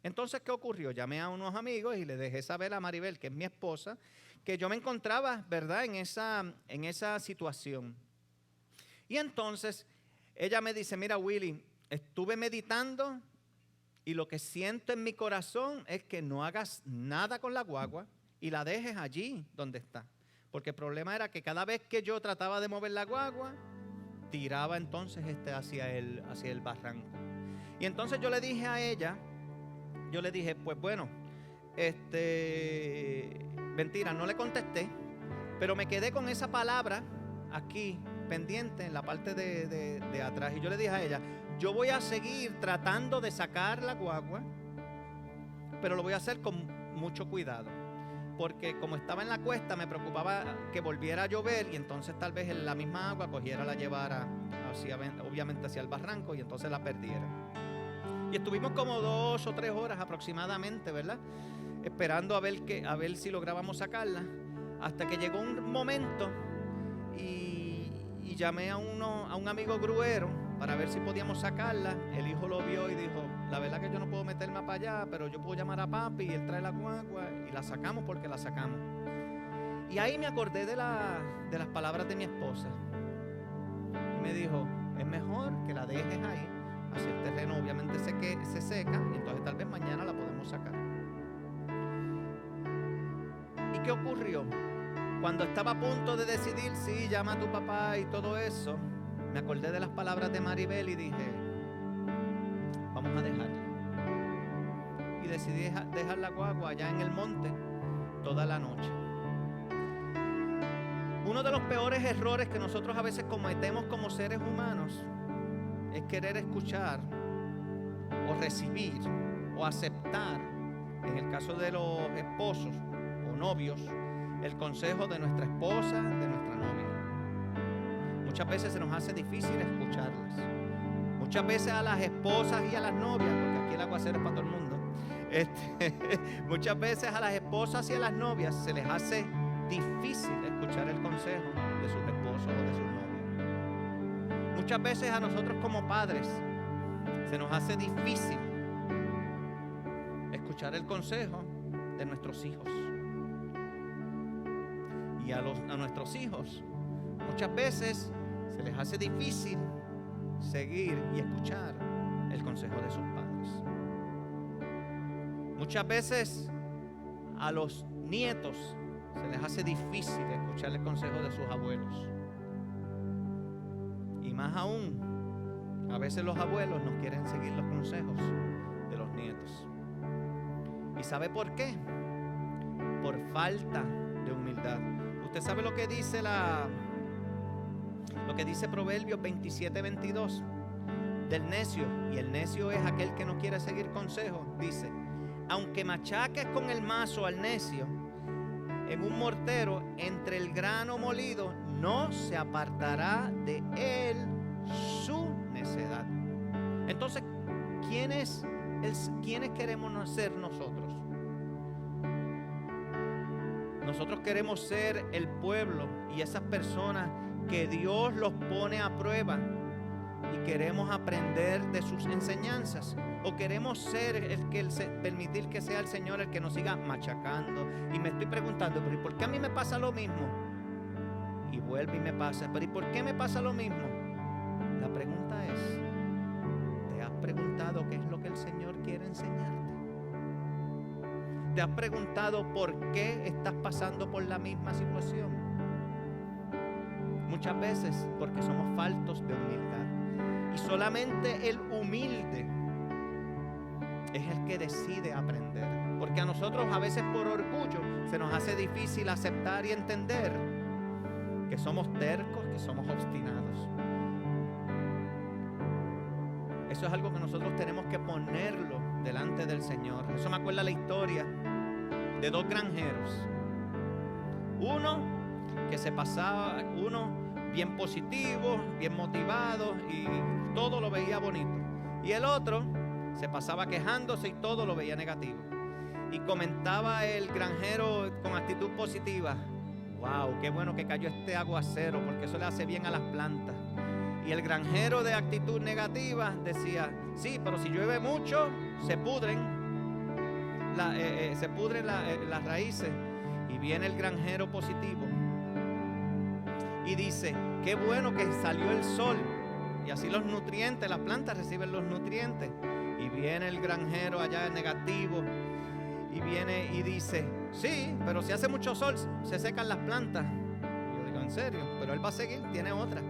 Entonces, ¿qué ocurrió? Llamé a unos amigos y le dejé saber a Maribel, que es mi esposa, que yo me encontraba, ¿verdad?, en esa situación. Y entonces ella me dice, mira, Willy, estuve meditando y lo que siento en mi corazón es que no hagas nada con la guagua y la dejes allí donde está. Porque el problema era que cada vez que yo trataba de mover la guagua, tiraba entonces hacia el barranco. Y entonces yo le dije a ella, pues bueno, mentira, no le contesté, pero me quedé con esa palabra aquí, pendiente en la parte de atrás. Y yo le dije a ella, yo voy a seguir tratando de sacar la guagua, pero lo voy a hacer con mucho cuidado. Porque como estaba en la cuesta, me preocupaba que volviera a llover y entonces tal vez la misma agua cogiera, la llevara obviamente hacia el barranco y entonces la perdiera. Y estuvimos como 2 o 3 horas aproximadamente, ¿verdad?, esperando a ver si lográbamos sacarla, hasta que llegó un momento y llamé a un amigo gruero para ver si podíamos sacarla. El hijo lo vio y dijo, la verdad que yo no puedo meterme para allá, pero yo puedo llamar a papi y él trae la guagua y la sacamos porque la sacamos. Y ahí me acordé de las palabras de mi esposa. Y me dijo, es mejor que la dejes ahí, así el terreno obviamente se seca y entonces tal vez mañana la podemos sacar. ¿Y qué ocurrió? Cuando estaba a punto de decidir, sí, llama a tu papá y todo eso, me acordé de las palabras de Maribel y dije, vamos a dejarla. Y decidí dejar la guagua allá en el monte toda la noche. Uno de los peores errores que nosotros a veces cometemos como seres humanos es querer escuchar o recibir o aceptar, en el caso de los esposos o novios, el consejo de nuestra esposa, de nuestra novia. Muchas veces se nos hace difícil escucharlas. Muchas veces a las esposas y a las novias, porque aquí el aguacero es para todo el mundo, muchas veces a las esposas y a las novias se les hace difícil escuchar el consejo de sus esposos o de sus novios. Muchas veces a nosotros como padres se nos hace difícil escuchar el consejo de nuestros hijos. Y a nuestros hijos muchas veces se les hace difícil seguir y escuchar el consejo de sus padres. Muchas veces a los nietos se les hace difícil escuchar el consejo de sus abuelos. Y más aún, a veces los abuelos no quieren seguir los consejos de los nietos. ¿Y sabe por qué? Por falta de humildad. Usted sabe lo que dice Proverbios 27:22 del necio, y el necio es aquel que no quiere seguir consejos. Dice, aunque machaques con el mazo al necio en un mortero, entre el grano molido no se apartará de él su necedad. Entonces, ¿quiénes queremos ser nosotros? Nosotros queremos ser el pueblo y esas personas que Dios los pone a prueba y queremos aprender de sus enseñanzas, o queremos ser permitir que sea el Señor el que nos siga machacando. Y me estoy preguntando, pero ¿y por qué a mí me pasa lo mismo? Y vuelve y me pasa, pero ¿y por qué me pasa lo mismo? La pregunta es, ¿te has preguntado qué es lo que el Señor quiere enseñarte? ¿Te has preguntado por qué estás pasando por la misma situación? Muchas veces porque somos faltos de humildad. Y solamente el humilde es el que decide aprender. Porque a nosotros a veces por orgullo se nos hace difícil aceptar y entender que somos tercos, que somos obstinados. Eso es algo que nosotros tenemos que ponerlo delante del Señor. Eso me acuerda la historia de dos granjeros. Uno que se pasaba, uno bien positivo, bien motivado y todo lo veía bonito. Y el otro se pasaba quejándose y todo lo veía negativo. Y comentaba el granjero con actitud positiva: wow, qué bueno que cayó este aguacero, porque eso le hace bien a las plantas. Y el granjero de actitud negativa decía: sí, pero si llueve mucho, se pudren las raíces. Y viene el granjero positivo y dice: qué bueno que salió el sol, y así los nutrientes, las plantas reciben los nutrientes. Y viene el granjero allá negativo y viene y dice: sí, pero si hace mucho sol se secan las plantas. Y yo digo: ¿en serio? Pero él va a seguir, tiene otra.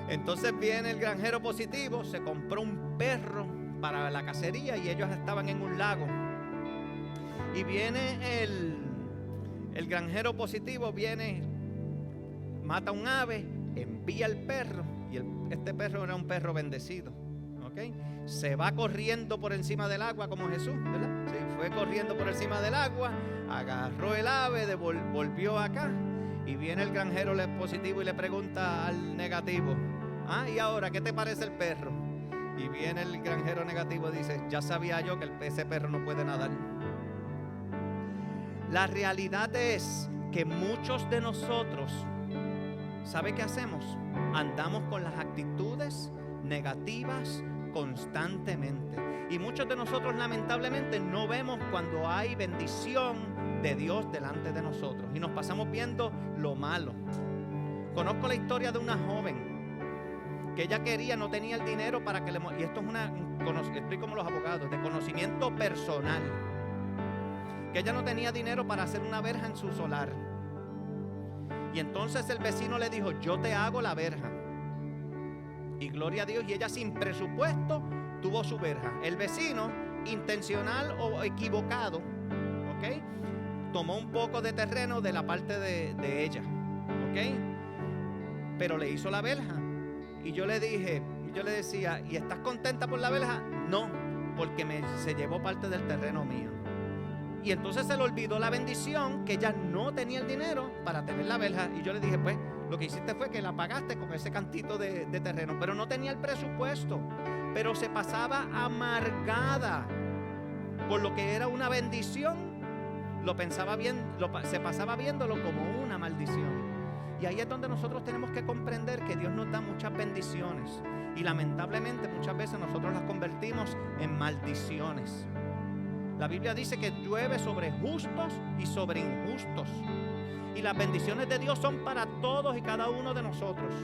Entonces viene el granjero positivo, se compró un perro para la cacería y ellos estaban en un lago. Y viene el granjero positivo, viene, mata un ave, envía el perro, y este perro era un perro bendecido, ¿ok? Se va corriendo por encima del agua como Jesús, ¿verdad? Se fue corriendo por encima del agua, agarró el ave, volvió acá, y viene el granjero positivo y le pregunta al negativo: ¿y ahora qué te parece el perro? Y viene el granjero negativo y dice: ya sabía yo que ese perro no puede nadar. La realidad es que muchos de nosotros, ¿sabe qué hacemos? Andamos con las actitudes negativas constantemente. Y muchos de nosotros lamentablemente no vemos cuando hay bendición de Dios delante de nosotros. Y nos pasamos viendo lo malo. Conozco la historia de una joven que ella quería, no tenía el dinero para que y esto es estoy como los abogados, de conocimiento personal. Que ella no tenía dinero para hacer una verja en su solar. Y entonces el vecino le dijo: yo te hago la verja. Y gloria a Dios, y ella sin presupuesto tuvo su verja. El vecino, intencional o equivocado, ¿ok?, tomó un poco de terreno de la parte de ella, ¿ok?, pero le hizo la verja. Y yo le decía: ¿y estás contenta por la verja? No, porque se llevó parte del terreno mío. Y entonces se le olvidó la bendición, que ella no tenía el dinero para tener la verja. Y yo le dije: pues lo que hiciste fue que la pagaste con ese cantito de terreno, pero no tenía el presupuesto. Pero se pasaba amargada por lo que era una bendición. Se pasaba viéndolo como una maldición. Y ahí es donde nosotros tenemos que comprender que Dios nos da muchas bendiciones. Y lamentablemente muchas veces nosotros las convertimos en maldiciones. La Biblia dice que llueve sobre justos y sobre injustos. Y las bendiciones de Dios son para todos y cada uno de nosotros.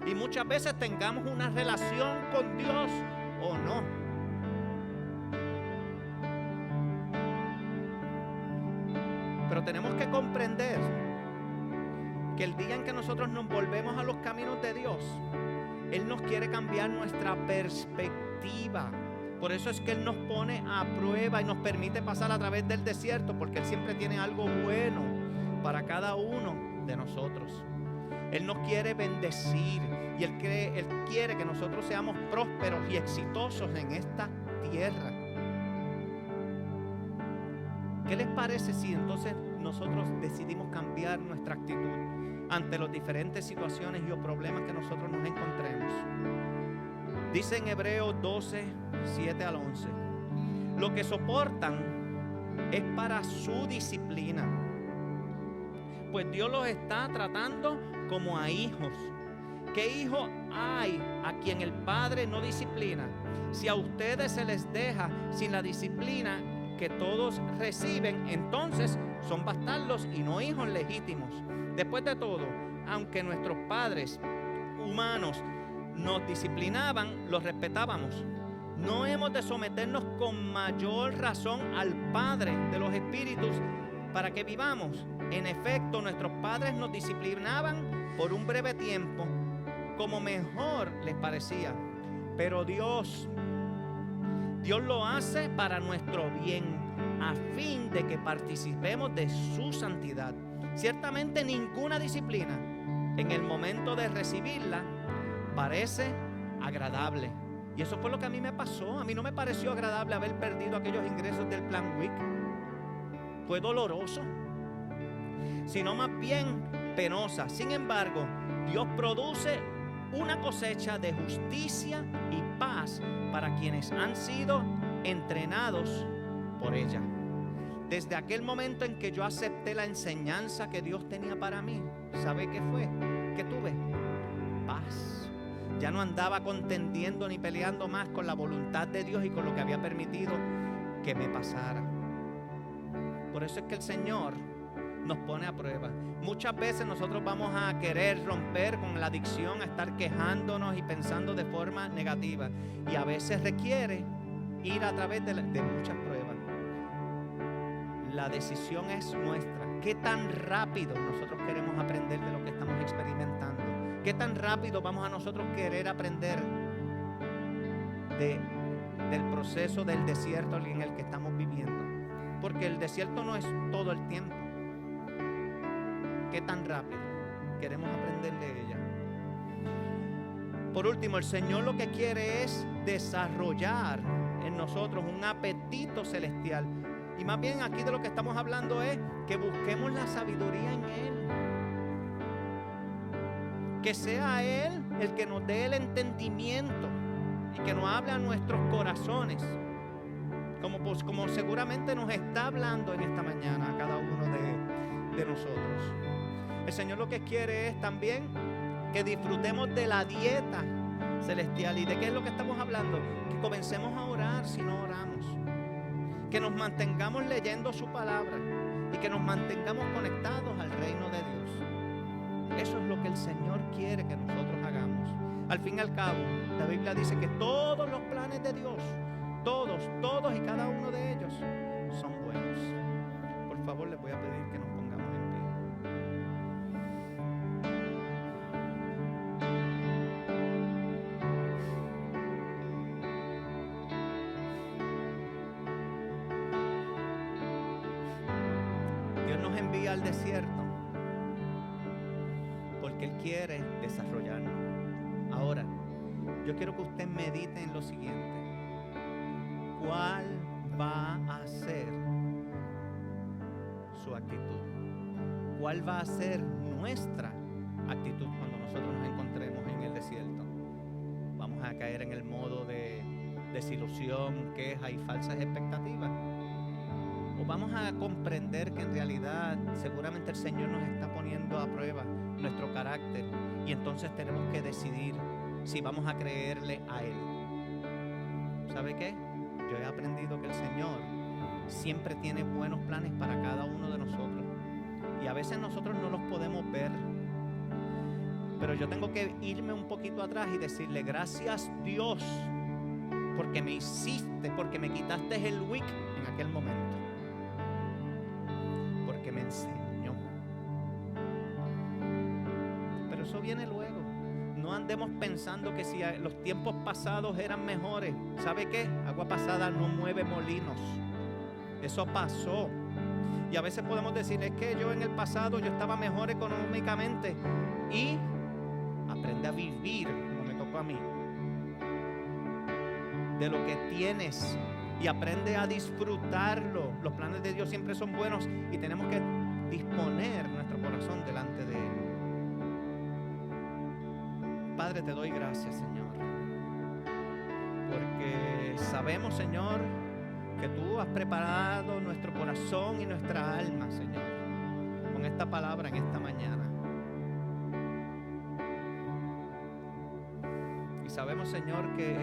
Y muchas veces tengamos una relación con Dios o no. Pero tenemos que comprender que el día en que nosotros nos volvemos a los caminos de Dios, Él nos quiere cambiar nuestra perspectiva. Por eso es que Él nos pone a prueba y nos permite pasar a través del desierto, porque Él siempre tiene algo bueno para cada uno de nosotros. Él nos quiere bendecir y Él quiere que nosotros seamos prósperos y exitosos en esta tierra. ¿Qué les parece si entonces nosotros decidimos cambiar nuestra actitud ante las diferentes situaciones y o problemas que nosotros nos encontremos? Dice en Hebreos 12, 7 al 11: lo que soportan es para su disciplina, pues Dios los está tratando como a hijos. ¿Qué hijo hay a quien el padre no disciplina? Si a ustedes se les deja sin la disciplina que todos reciben, entonces son bastardos y no hijos legítimos. Después de todo, aunque nuestros padres humanos nos disciplinaban, los respetábamos. No hemos de someternos con mayor razón al Padre de los espíritus para que vivamos. En efecto, nuestros padres nos disciplinaban por un breve tiempo, como mejor les parecía. Pero Dios lo hace para nuestro bien, a fin de que participemos de su santidad. Ciertamente ninguna disciplina, en el momento de recibirla, parece agradable. Y eso fue lo que a mí me pasó. A mí no me pareció agradable haber perdido aquellos ingresos del Plan WIC. Fue doloroso, sino más bien penosa. Sin embargo, Dios produce una cosecha de justicia y paz para quienes han sido entrenados por ella. Desde aquel momento en que yo acepté la enseñanza que Dios tenía para mí, ¿sabe qué fue? ¿Qué tuve? Paz. Ya no andaba contendiendo ni peleando más con la voluntad de Dios y con lo que había permitido que me pasara. Por eso es que el Señor nos pone a prueba. Muchas veces nosotros vamos a querer romper con la adicción, a estar quejándonos y pensando de forma negativa. Y a veces requiere ir a través de muchas pruebas. La decisión es nuestra. ¿Qué tan rápido nosotros queremos aprender de lo que estamos experimentando? ¿Qué tan rápido vamos a nosotros querer aprender del proceso del desierto en el que estamos viviendo? Porque el desierto no es todo el tiempo. ¿Qué tan rápido queremos aprender de ella? Por último, el Señor lo que quiere es desarrollar en nosotros un apetito celestial. Y más bien aquí de lo que estamos hablando es que busquemos la sabiduría en Él. Que sea Él el que nos dé el entendimiento y que nos hable a nuestros corazones. Como seguramente nos está hablando en esta mañana a cada uno de nosotros. El Señor lo que quiere es también que disfrutemos de la dieta celestial. ¿Y de qué es lo que estamos hablando? Que comencemos a orar si no oramos. Que nos mantengamos leyendo su palabra y que nos mantengamos conectados al reino de Dios. Eso es lo que el Señor quiere que nosotros hagamos. Al fin y al cabo, la Biblia dice que todos los planes de Dios, todos y cada uno de ellos son buenos. Por favor, les voy a pedir que nos pongamos en pie. Dios nos envía al desierto porque Él quiere desarrollarnos. Ahora, yo quiero que usted medite en lo siguiente. ¿Cuál va a ser su actitud? ¿Cuál va a ser nuestra actitud cuando nosotros nos encontremos en el desierto? ¿Vamos a caer en el modo de desilusión, queja y falsas expectativas? ¿O vamos a comprender que en realidad seguramente el Señor nos está poniendo a prueba nuestro carácter y entonces tenemos que decidir si vamos a creerle a Él? ¿Sabe qué? Yo he aprendido que el Señor siempre tiene buenos planes para cada uno de nosotros. Y a veces nosotros no los podemos ver. Pero yo tengo que irme un poquito atrás y decirle gracias Dios porque me hiciste, porque me quitaste el WIC en aquel momento. Porque me enseñó. Pero eso viene luego. No andemos pensando que si los tiempos pasados eran mejores. ¿Sabe qué? Agua pasada no mueve molinos. Eso pasó. Y a veces podemos decir, es que yo en el pasado yo estaba mejor económicamente. Y aprende a vivir, como me tocó a mí, de lo que tienes. Y aprende a disfrutarlo. Los planes de Dios siempre son buenos y tenemos que disponer nuestro corazón delante de Él. Padre, te doy gracias, Señor, porque sabemos, Señor, que tú has preparado nuestro corazón y nuestra alma, Señor, con esta palabra en esta mañana. sabemos, Señor, que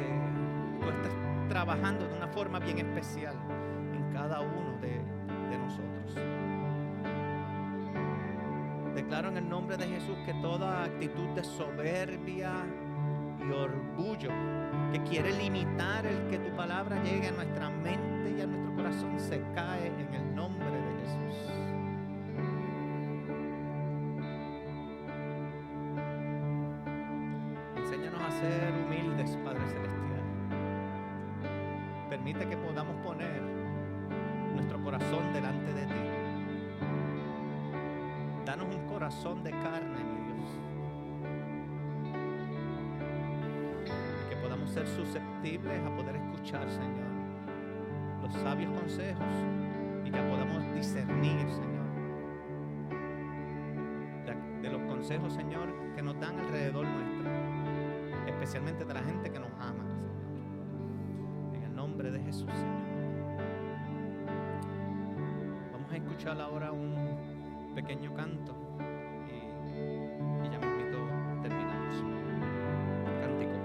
tú estás trabajando de una forma bien especial en cada uno de nosotros. Declaro en el nombre de Jesús que toda actitud de soberbia y orgullo que quiere limitar el que tu palabra llegue a nuestra mente y a nuestro corazón se cae en el nombre de Jesús. Enséñanos a ser humildes, Padre Celestial. Permite que podamos poner nuestro corazón delante de ti. Danos un corazón de carne, mi Dios. Y que podamos ser susceptibles a poder escuchar, Señor, los sabios consejos y que podamos discernir, Señor, de los consejos, Señor, que nos dan alrededor nuestro, especialmente de la gente que nos ama, Señor. En el nombre de Jesús, Señor. Vamos a escuchar ahora un pequeño canto y ya mismito terminamos. Cántico.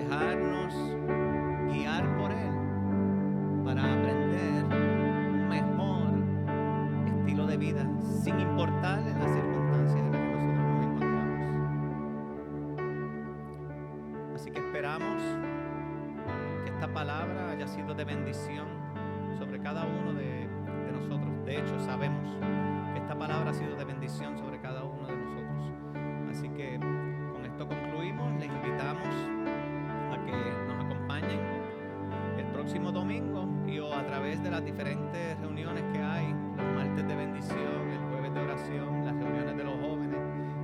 dejarnos guiar por Él para aprender un mejor estilo de vida, sin importar en las circunstancias en las que nosotros nos encontramos. Así que esperamos que esta palabra haya sido de bendición sobre cada uno de nosotros. De hecho, sabemos que esta palabra ha sido de bendición sobre cada uno de nosotros. Así que con esto concluimos. Les invitamos a que nos acompañen el próximo domingo y o a través de las diferentes reuniones que hay, los martes de bendición, el jueves de oración, las reuniones de los jóvenes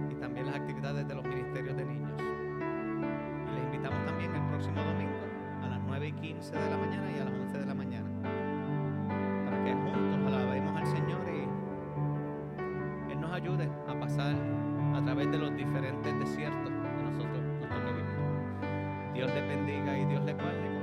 y también las actividades de los ministerios de niños. Y les invitamos también el próximo domingo a las 9:15 de la mañana y a las 11 de la mañana para que juntos alabemos al Señor y Él nos ayude a pasar a través de los diferentes desiertos que nosotros nos toca vivir. Dios les bendiga y Dios les guarde.